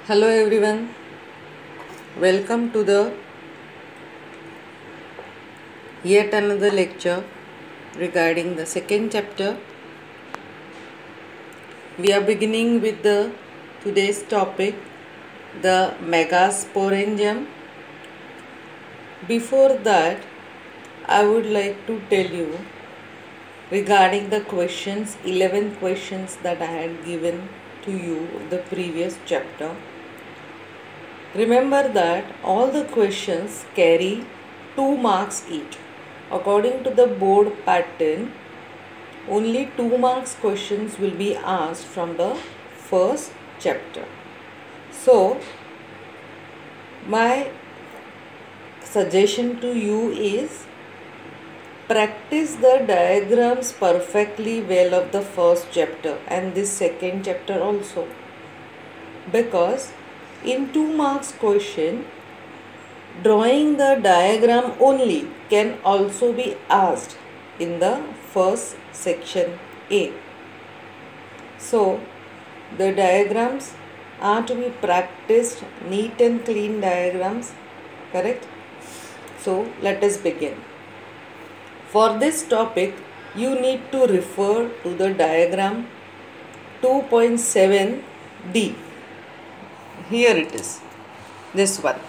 Hello everyone, welcome to the yet another lecture regarding the second chapter. We are beginning with the today's topic, the megasporangium. Before that, I would like to tell you regarding the questions, 11 questions that I had given to you the previous chapter. Remember that all the questions carry 2 marks each. According to the board pattern, only 2 marks questions will be asked from the first chapter. So, my suggestion to you is practice the diagrams perfectly well of the first chapter and this second chapter also, because in 2 marks question, drawing the diagram only can also be asked in the first section A. So, the diagrams are to be practiced, neat and clean diagrams, correct? So, let us begin. For this topic, you need to refer to the diagram 2.7D. Here it is, this one.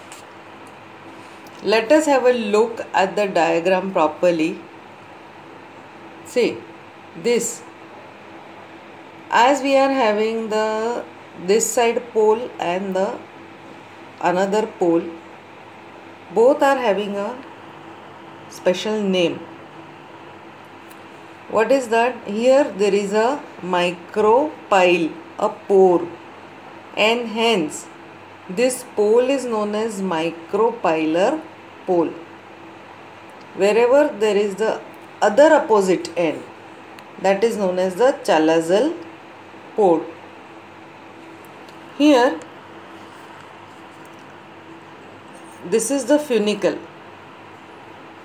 Let us have a look at the diagram properly. See, this, as we are having this side pole and the another pole, both are having a special name. What is that? Here there is a micropyle, a pore, and hence this pole is known as micropylar pole. Wherever there is the other opposite end, that is known as the chalazal pole. Here, this is the funicle.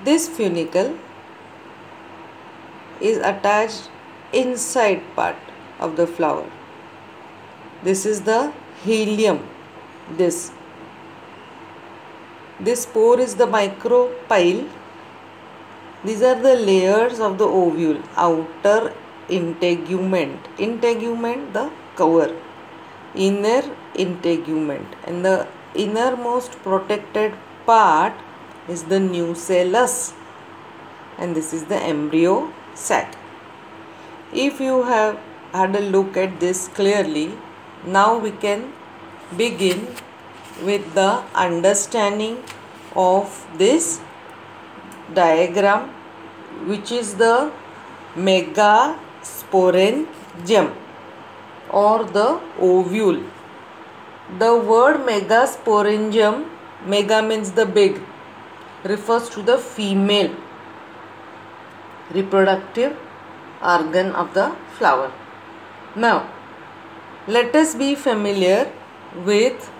This funicle is attached inside part of the flower. This is the helium. This pore is the micropyle. These are the layers of the ovule. Outer integument, the cover, inner integument, and the innermost protected part is the nucellus, and this is the embryo sac. If you have had a look at this clearly, now we can begin with the understanding of this diagram, which is the megasporangium or the ovule. The word megasporangium, mega means the big, refers to the female reproductive organ of the flower. Now, let us be familiar with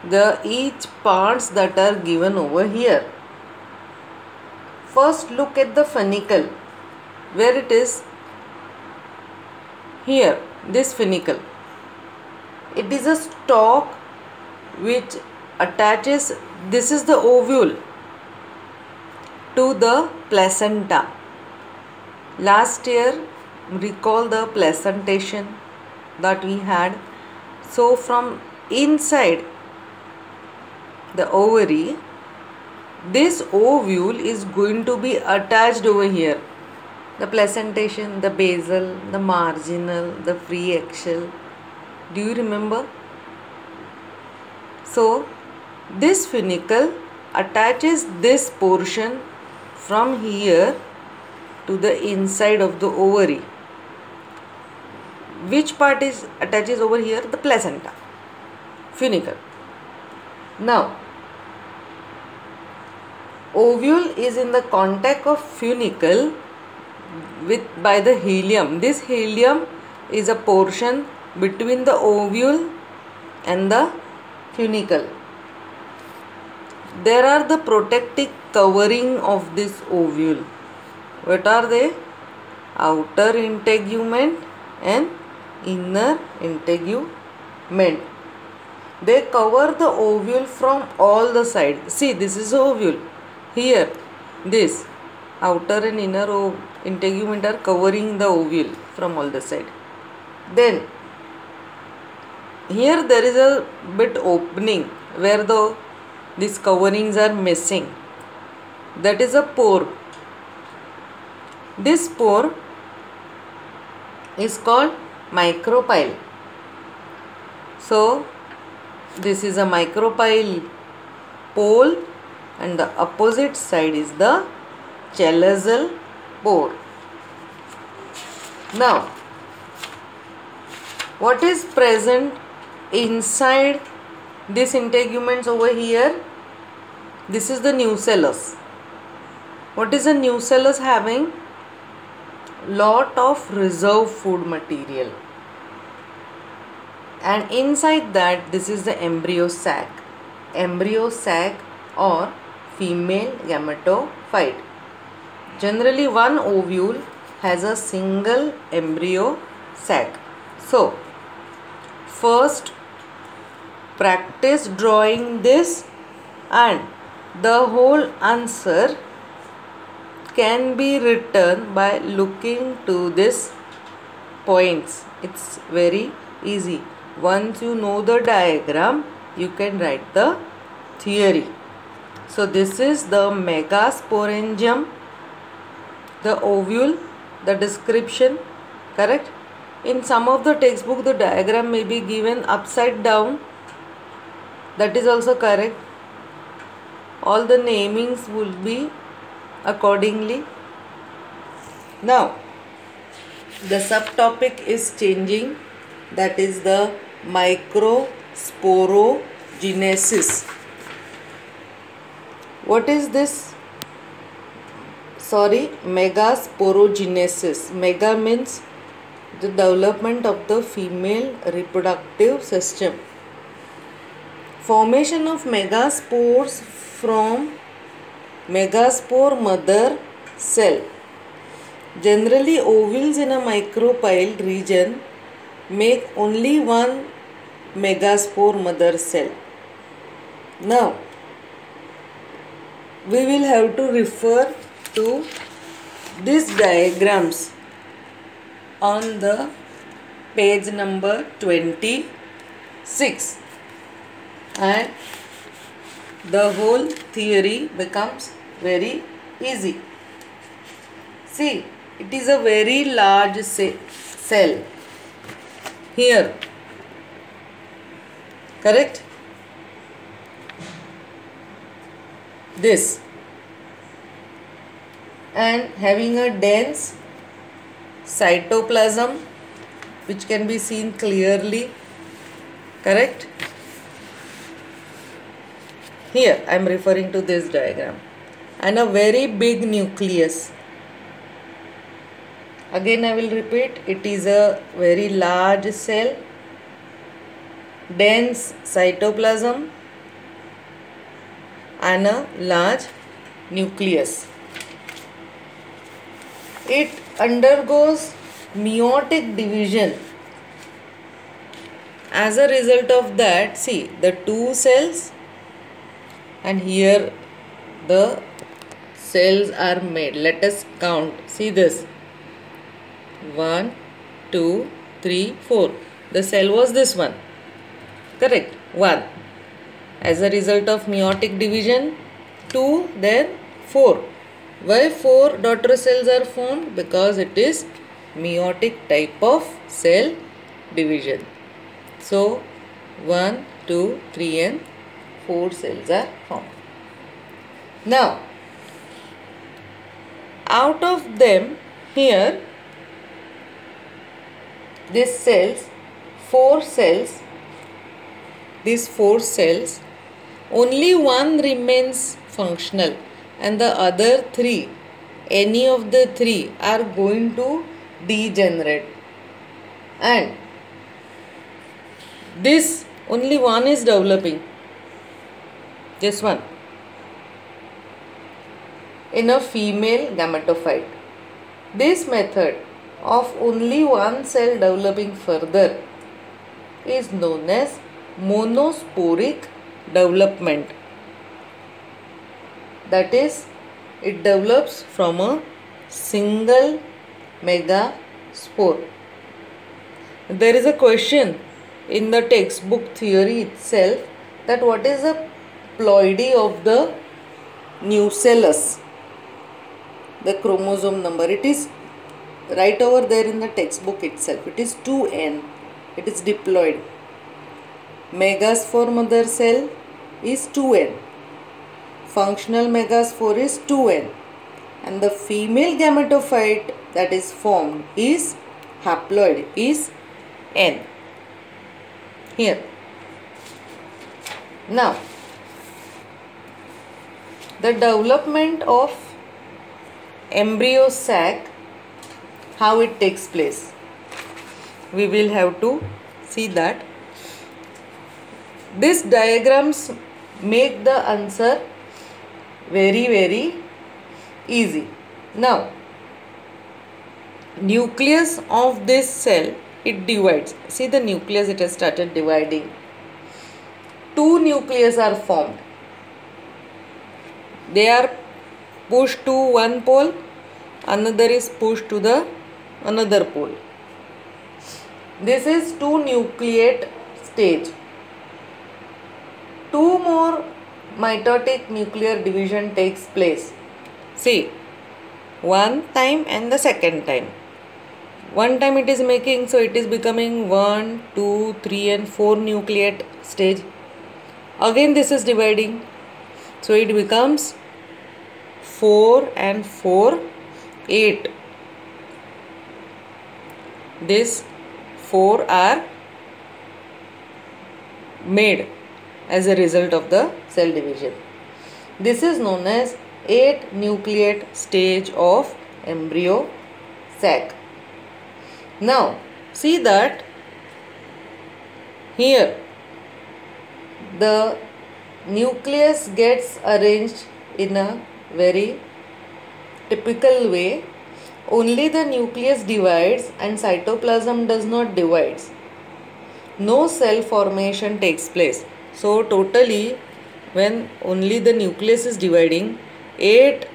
the each parts that are given over here. First, look at the funicle, where it is here, this funicle. It is a stalk which attaches, this is the ovule, to the placenta. Last year, recall the placentation that we had. So, from inside the ovary, this ovule is going to be attached over here. The placentation, the basal, the marginal, the free axial. Do you remember? So, this funicle attaches this portion from here to the inside of the ovary. Which part attaches over here? The placenta, funicle. Now, ovule is in the contact of funicle by the helium. This helium is a portion between the ovule and the funicle. There are the protective covering of this ovule. What are they? Outer integument and inner integument. They cover the ovule from all the sides. See, this is ovule. Here, this outer and inner integument are covering the ovule from all the sides. Then, here there is a bit opening where these coverings are missing. That is a pore. This pore is called micropyle. So, this is a micropyle pole and the opposite side is the chalazal pore. Now, what is present inside these integuments over here? This is the nucellus. What is the nucellus having? Lot of reserve food material. And inside that, this is the embryo sac. Embryo sac or female gametophyte. Generally, one ovule has a single embryo sac. So, first practice drawing this, and the whole answer can be written by looking to these points. It's very easy. Once you know the diagram, you can write the theory. So this is the megasporangium, the ovule, the description, correct? In some of the textbook, the diagram may be given upside down. That is also correct. All the namings will be accordingly. Now, the subtopic is changing. That is the microsporogenesis. What is this? Megasporogenesis. Mega means the development of the female reproductive system. Formation of megaspores from megaspore mother cell. Generally, ovules in a micropyle region make only one megaspore mother cell. Now, we will have to refer to these diagrams on the page number 26, and the whole theory becomes very easy. See, it is a very large cell here, correct? This, and having a dense cytoplasm which can be seen clearly, correct? Here I am referring to this diagram, and a very big nucleus. Again I will repeat, it is a very large cell, dense cytoplasm and a large nucleus. It undergoes meiotic division. As a result of that, see the two cells, and here the cells are made. Let us count. See this. 1, 2, 3, 4. The cell was this one. Correct. 1. As a result of meiotic division, 2, then 4. Why 4 daughter cells are formed? Because it is meiotic type of cell division. So 1, 2, 3 and 4 cells are formed. Now, out of them, here these cells, 4 cells, these 4 cells, only one remains functional and the other 3, any of the 3 are going to degenerate, and this only one is developing, just one, in a female gametophyte. This method of only one cell developing further is known as monosporic development. That is, it develops from a single megaspore. There is a question in the textbook theory itself that what is the ploidy of the nucellus, the chromosome number. It is right over there in the textbook itself. It is 2n. It is diploid. Megaspore mother cell is 2n. Functional megaspore is 2n. And the female gametophyte that is formed is haploid, is n. Here. Now, the development of embryo sac, how it takes place. We will have to see that. These diagrams make the answer very easy. Now, nucleus of this cell, it divides. See the nucleus, it has started dividing. Two nucleus are formed. They are pushed to one pole, another is pushed to the another pole. This is two nucleate stage. Two more mitotic nuclear division takes place. See, one time and the second time. One time it is making, so it is becoming 1, 2, 3 and 4 nucleate stage. Again this is dividing. So it becomes 4 and 4, 8. These 4 are made as a result of the cell division. This is known as 8 nucleate stage of embryo sac. Now see that here the nucleus gets arranged in a very typical way. Only the nucleus divides and cytoplasm does not divide. No cell formation takes place. So totally, when only the nucleus is dividing, 8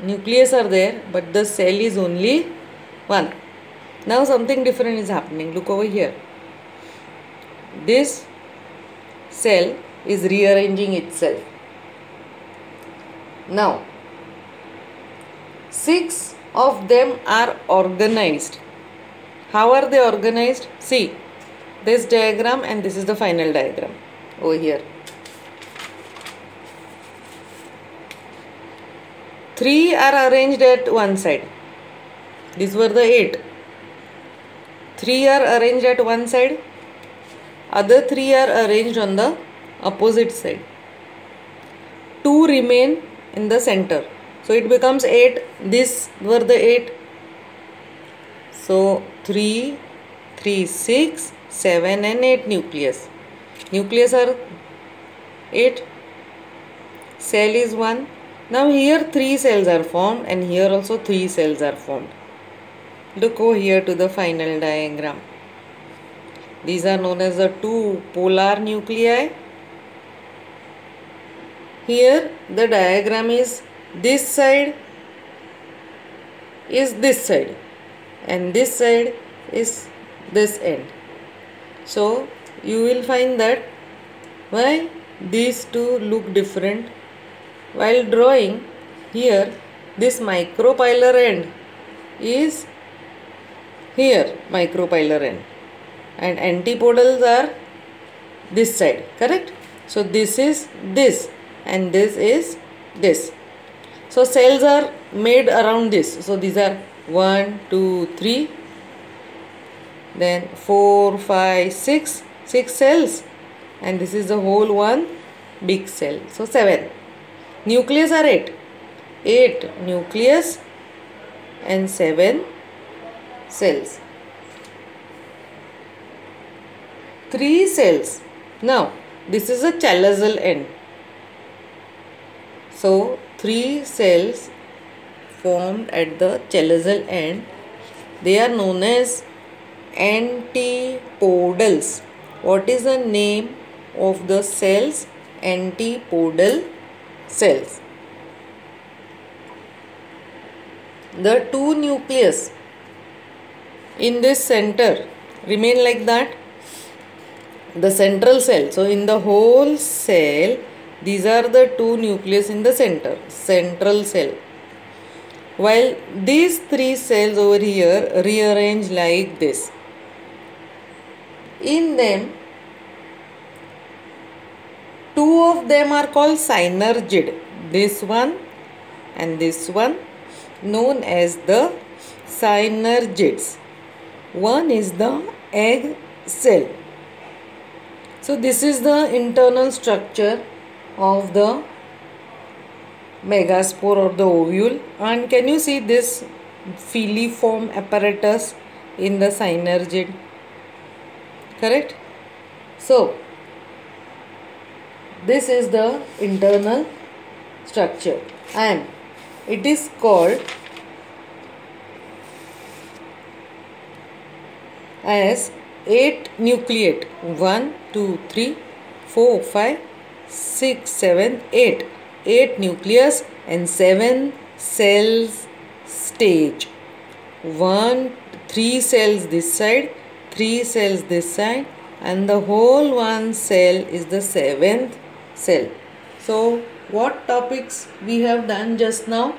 nucleus are there, but the cell is only 1. Now something different is happening. Look over here. This cell is rearranging itself. Now, 6 of them are organized. How are they organized? See, this diagram and this is the final diagram over here. 3 are arranged at one side. These were the 8. 3 are arranged at one side. Other 3 are arranged on the opposite side. 2 remain in the center. So it becomes 8. These were the 8. So 3, 3, 6, 7 and 8 nucleus. Nucleus are 8. Cell is 1. Now here 3 cells are formed and here also 3 cells are formed. Look over here to the final diagram. These are known as the 2 polar nuclei. Here the diagram is this side is this side and this side is this end. So you will find that why these two look different. While drawing here, this micropylar end is here, micropylar end, and antipodals are this side, correct? So this is this and this is this. So cells are made around this. So these are 1, 2, 3, then 4, 5, 6 cells, and this is the whole one big cell. So 7. Nucleus are 8 nucleus and 7 cells. 3 cells. Now this is a chalazal end. So 3 cells formed at the chalazal end. They are known as antipodals. What is the name of the cells? Antipodal cells. The two nucleus in this center remain like that, the central cell. So in the whole cell, these are the two nucleus in the center, central cell. While these three cells over here rearrange like this. In them, two of them are called synergid. This one and this one, known as the synergids. One is the egg cell. So this is the internal structure of the megaspore or the ovule. And can you see this filiform apparatus in the synergid? Correct? So this is the internal structure and it is called as 8 nucleate. 1, 2, 3, 4, 5, 6, 7, 8. 8 nucleus and 7 cells stage. 3 cells this side, 3 cells this side, and the whole one cell is the 7th cell. So what topics we have done just now?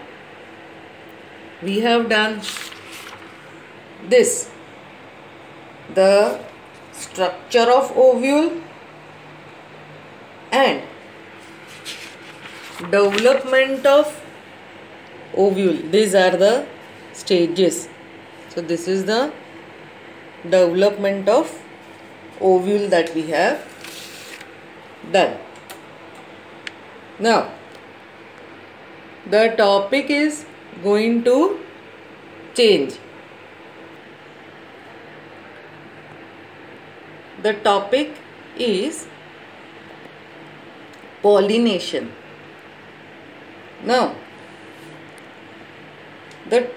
We have done this, the structure of ovule and development of ovule. These are the stages. So this is the development of ovule that we have done. Now the topic is going to change. The topic is pollination. Now, the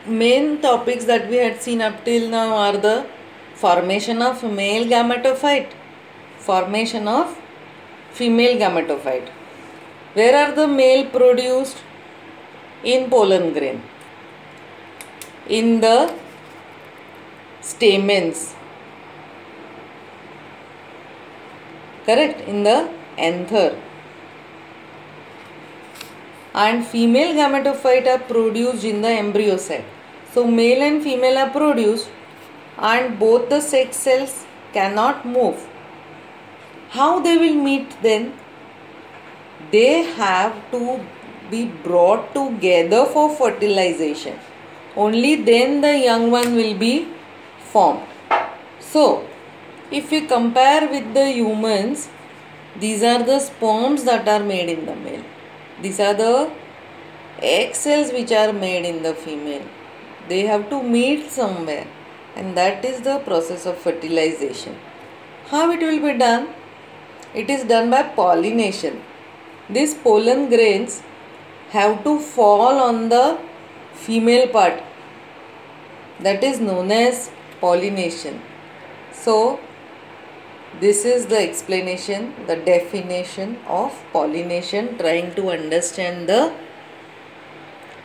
main topics that we had seen up till now are the formation of male gametophyte, formation of female gametophyte. Where are the male produced? In pollen grain, in the stamens. Correct? In the anther. And female gametophyte are produced in the embryo sac. So male and female are produced and both the sex cells cannot move. How they will meet then? They have to be brought together for fertilization. Only then the young one will be formed. So if we compare with the humans, these are the sperms that are made in the male. These are the egg cells which are made in the female. They have to meet somewhere, and that is the process of fertilization. How it will be done? It is done by pollination. These pollen grains have to fall on the female part. That is known as pollination. So this is the explanation, the definition of pollination, trying to understand the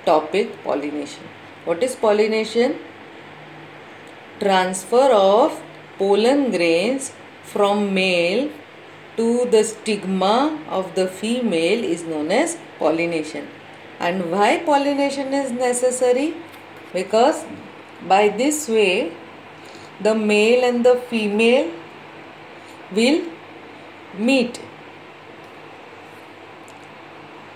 topic pollination. What is pollination? Transfer of pollen grains from male to the stigma of the female is known as pollination. And why pollination is necessary? Because by this way the male and the female will meet.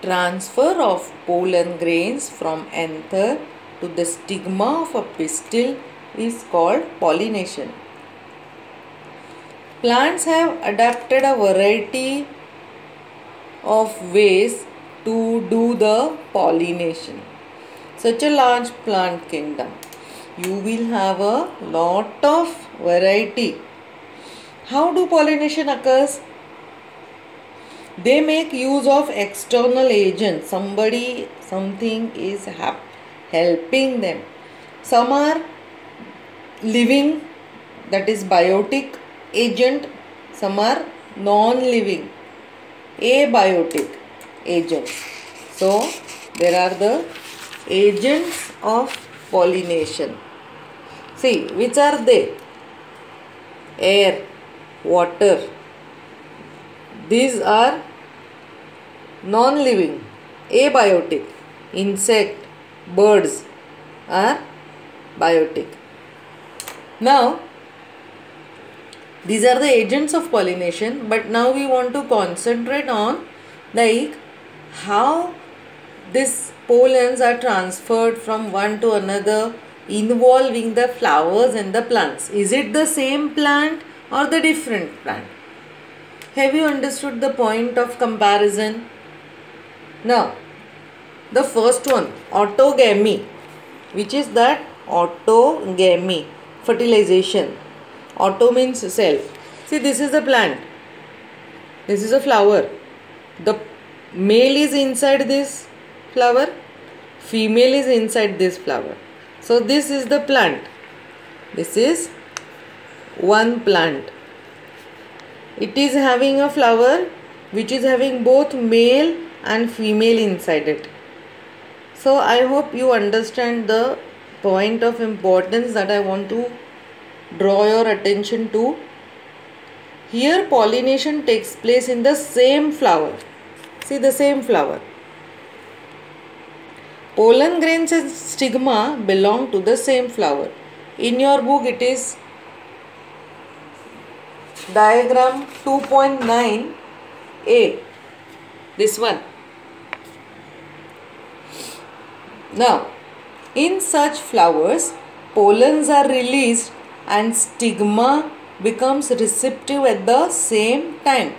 Transfer of pollen grains from anther to the stigma of a pistil is called pollination. Plants have adapted a variety of ways to do the pollination. Such a large plant kingdom, you will have a lot of variety. How do pollination occurs? They make use of external agents. Something is helping them. Some are living, that is biotic agent, some are non-living abiotic agents. So there are the agents of pollination. See, which are they? Air, water. These are non-living, abiotic. Insect, birds are biotic. Now, these are the agents of pollination, but now we want to concentrate on like how these pollens are transferred from one to another, involving the flowers and the plants. Is it the same plant or the different plant? Have you understood the point of comparison? Now, the first one, autogamy, which is that autogamy, fertilization. Auto means cell. See, this is the plant. This is a flower. The male is inside this flower, female is inside this flower. So this is the plant. This is one plant. It is having a flower which is having both male and female inside it. So I hope you understand the point of importance that I want to draw your attention to. Here pollination takes place in the same flower. See, the same flower. Pollen grains and stigma belong to the same flower. In your book it is diagram 2.9a. This one. Now, in such flowers, pollens are released and stigma becomes receptive at the same time.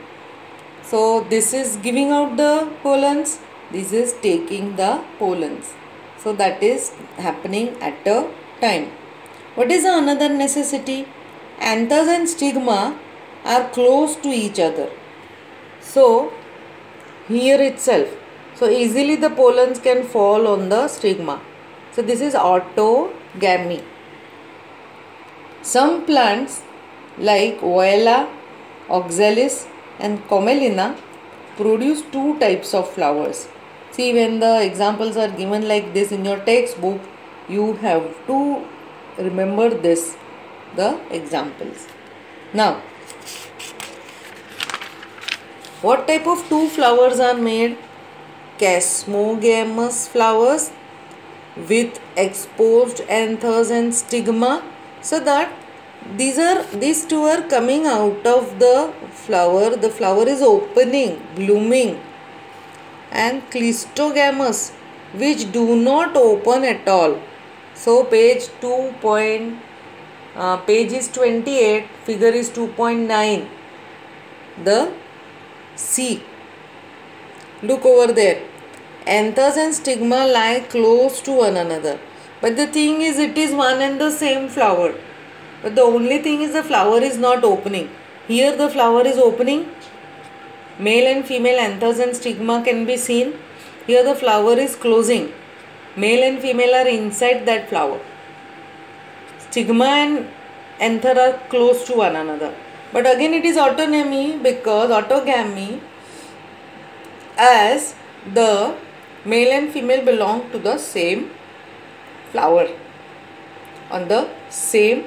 So this is giving out the pollens, this is taking the pollens. So that is happening at a time. What is another necessity? Anthers and stigma are close to each other. So here itself, so easily the pollens can fall on the stigma. So this is autogamy. Some plants like Viola, Oxalis and Commelina produce two types of flowers. See, when the examples are given like this in your textbook, you have to remember this, the examples. Now, what type of two flowers are made? Chasmogamous flowers with exposed anthers and stigma, so that these two are coming out of the flower is opening, blooming, and clistogamous which do not open at all. So page is 28, figure is 2.9. The C. Look over there. Anthers and stigma lie close to one another. But the thing is, it is one and the same flower. But the only thing is the flower is not opening. Here the flower is opening. Male and female anthers and stigma can be seen. Here the flower is closing. Male and female are inside that flower. Stigma and anther are close to one another. But again it is autogamy, because autogamy, as the male and female belong to the same flower on the same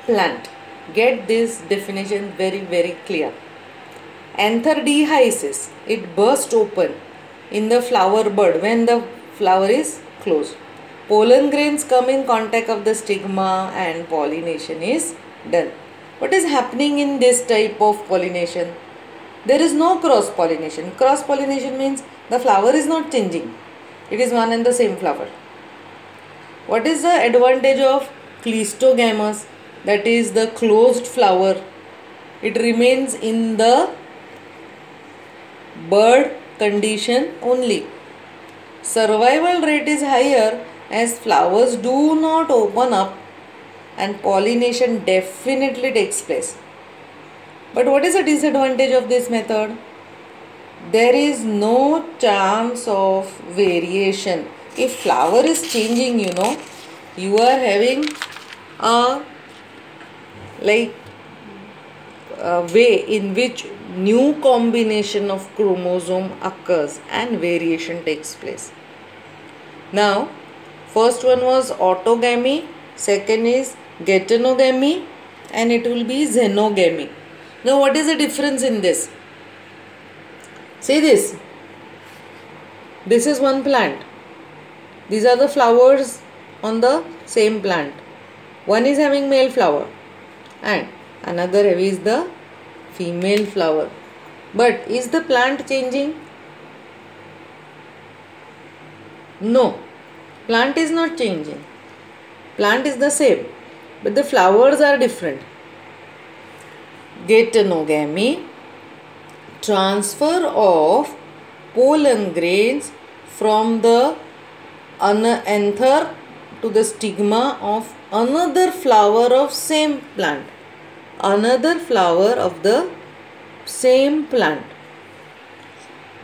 plant. Get this definition very clear. Anther dehisces, it bursts open in the flower bud when the flower is closed. Pollen grains come in contact of the stigma and pollination is done. What is happening in this type of pollination? There is no cross pollination. Cross pollination means the flower is not changing. It is one and the same flower. What is the advantage of clistogamous? That is the closed flower. It remains in the bud condition only. Survival rate is higher as flowers do not open up and pollination definitely takes place. But what is the disadvantage of this method? There is no chance of variation. If flower is changing, you are having a like way in which new combination of chromosome occurs and variation takes place. Now, first one was autogamy, second is geitonogamy, and it will be xenogamy. Now, what is the difference in this? See this. This is one plant. These are the flowers on the same plant. One is having male flower and another is the female flower. But is the plant changing? No. Plant is not changing. Plant is the same, but the flowers are different. Geitonogamy, transfer of pollen grains from the anther to the stigma of another flower of same plant. Another flower of the same plant.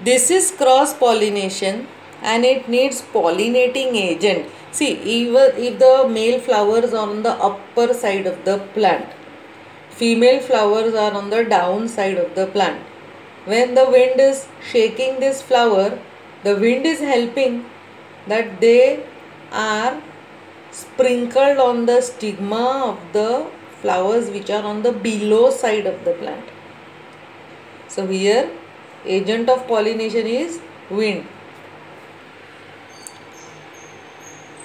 This is cross pollination and it needs pollinating agent. See, even if the male flowers are on the upper side of the plant, female flowers are on the down side of the plant. When the wind is shaking this flower, the wind is helping that they are sprinkled on the stigma of the flowers which are on the below side of the plant. So here agent of pollination is wind.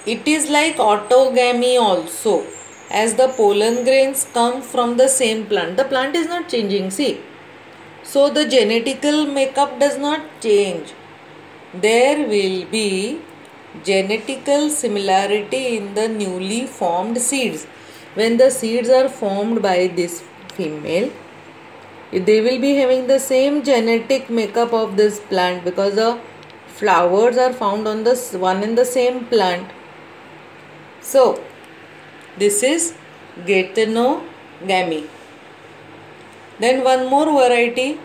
It is like autogamy also, as the pollen grains come from the same plant. The plant is not changing, see. So the genetical makeup does not change. There will be genetical similarity in the newly formed seeds. When the seeds are formed by this female, they will be having the same genetic makeup of this plant because the flowers are found on the one in the same plant. So this is geitonogamy. Then one more variety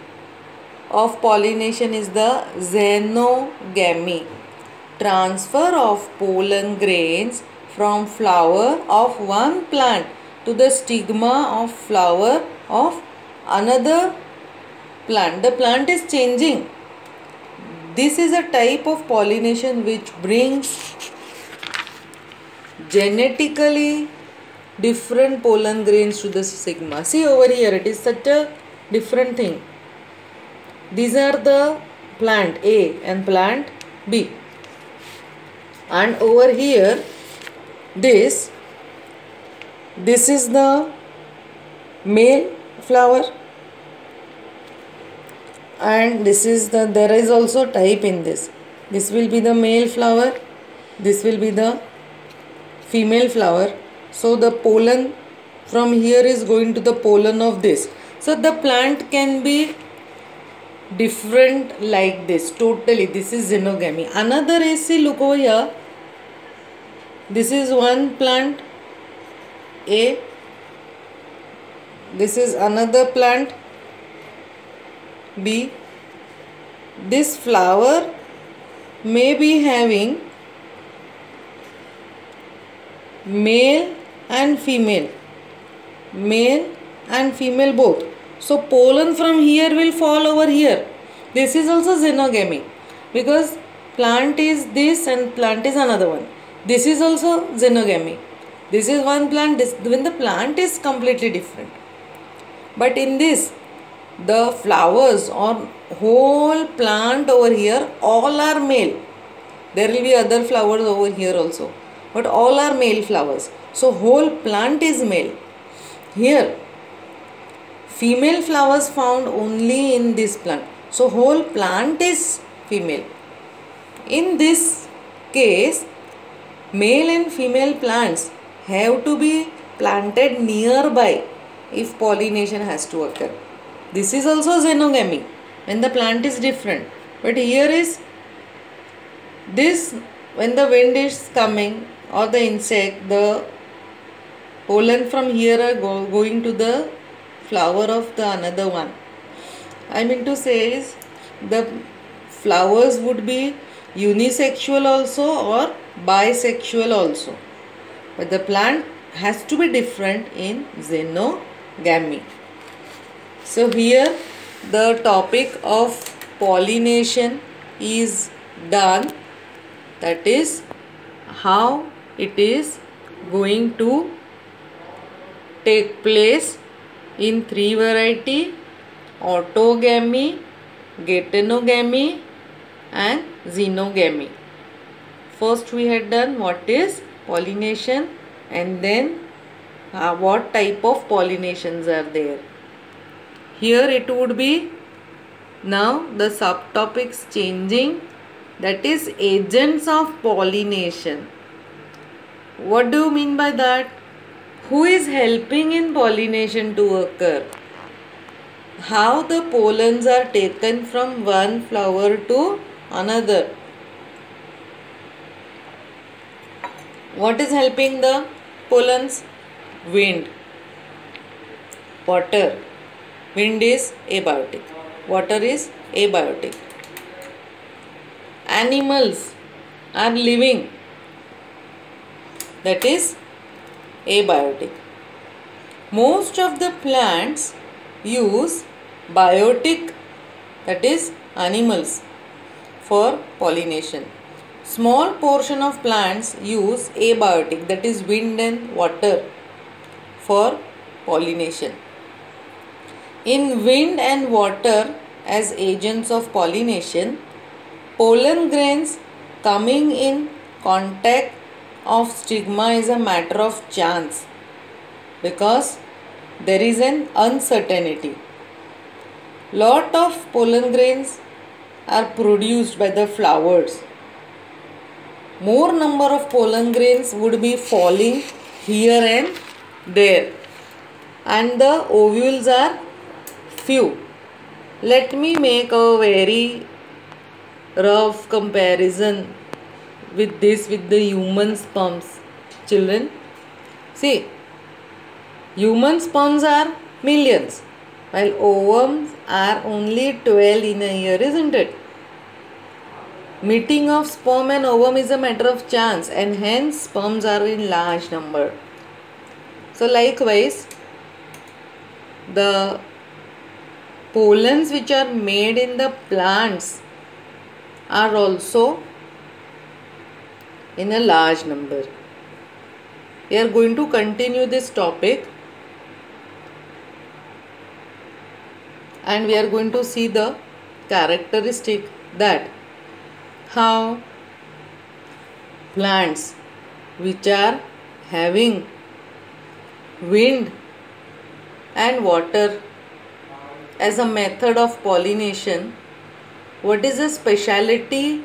of pollination is the xenogamy. Transfer of pollen grains from flower of one plant to the stigma of flower of another plant. The plant is changing. This is a type of pollination which brings genetically different pollen grains to the stigma. See over here, it is such a different thing. These are the plant A and plant B. And over here, this is the male flower, and this is the, there is also type in this. This will be the male flower, this will be the female flower. So the pollen from here is going to the pollen of this. So the plant can be different like this totally. This is xenogamy. Another is, see, look over here. This is one plant A. This is another plant B. This flower may be having male and female both. So pollen from here will fall over here. This is also xenogamy because plant is this and plant is another one. This is also xenogamy. This is one plant, this, when the plant is completely different. But in this, the flowers or whole plant over here, all are male. There will be other flowers over here also, but all are male flowers. So whole plant is male. Here, female flowers found only in this plant. So whole plant is female. In this case, male and female plants have to be planted nearby if pollination has to occur. This is also xenogamy when the plant is different. But here is this, when the wind is coming or the insect, the pollen from here are going to the flower of the another one. I mean to say is the flowers would be unisexual also or bisexual also. But the plant has to be different in xenogamy. enogamy. So here the topic of pollination is done, that is how it is going to take place in three variety: autogamy, geitonogamy and xenogamy. First we had done what is pollination, and then what type of pollinations are there. Here it would be now the subtopics changing, that is agents of pollination. What do you mean by that? Who is helping in pollination to occur? How the pollens are taken from one flower to another. What is helping the pollens? Wind, water. Wind is abiotic, water is abiotic. Animals are living, that is abiotic. Most of the plants use biotic, that is animals, for pollination. Small portion of plants use abiotic, that is wind and water, for pollination. In wind and water as agents of pollination, pollen grains coming in contact of stigma is a matter of chance, because there is an uncertainty. Lot of pollen grains are produced by the flowers. More number of pollen grains would be falling here and there, and the ovules are few. Let me make a very rough comparison with this with the human sperms. Children, see, human sperms are millions, while ovums are only 12 in a year, isn't it? Meeting of sperm and ovum is a matter of chance, and hence sperms are in large number. So likewise, the pollens which are made in the plants are also in a large number. We are going to continue this topic, and we are going to see the characteristic that how plants which are having wind and water as a method of pollination, what is the speciality